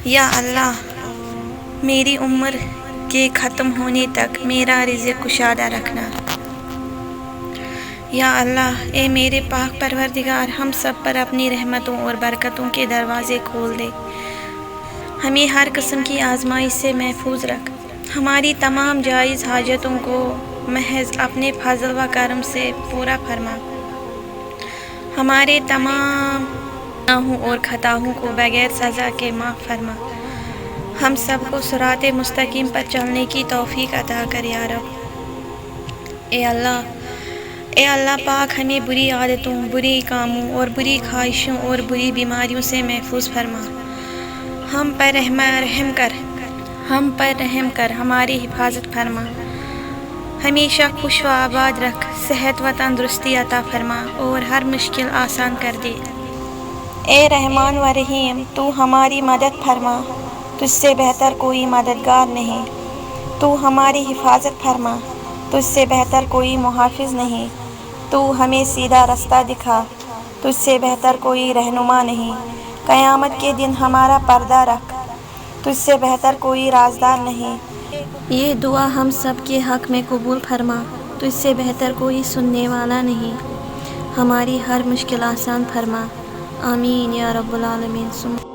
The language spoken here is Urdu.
یا اللہ میری عمر کے ختم ہونے تک میرا رزق کشادہ رکھنا۔ یا اللہ اے میرے پاک پروردگار، ہم سب پر اپنی رحمتوں اور برکتوں کے دروازے کھول دے، ہمیں ہر قسم کی آزمائش سے محفوظ رکھ، ہماری تمام جائز حاجتوں کو محض اپنے فضل و کرم سے پورا فرما، ہمارے تمام گناہوں اور خطاؤں کو بغیر سزا کے معاف فرما، ہم سب کو صراط مستقیم پر چلنے کی توفیق عطا کر یا رب۔ اے اللہ پاک ہمیں بری عادتوں، برے کاموں اور بری خواہشوں اور بری بیماریوں سے محفوظ فرما، ہم پر رحم کر ہماری حفاظت فرما، ہمیشہ خوش و آباد رکھ، صحت و تندرستی عطا فرما اور ہر مشکل آسان کر دے۔ اے رحمان و رحیم، تو ہماری مدد فرما، تجھ سے بہتر کوئی مددگار نہیں، تو ہماری حفاظت فرما، تجھ سے بہتر کوئی محافظ نہیں، تو ہمیں سیدھا رستہ دکھا، تجھ سے بہتر کوئی رہنما نہیں، قیامت کے دن ہمارا پردہ رکھ، تجھ سے بہتر کوئی رازدار نہیں۔ یہ دعا ہم سب کے حق میں قبول فرما، تجھ سے بہتر کوئی سننے والا نہیں، ہماری ہر مشکل آسان فرما، آمین یا رب العالمین۔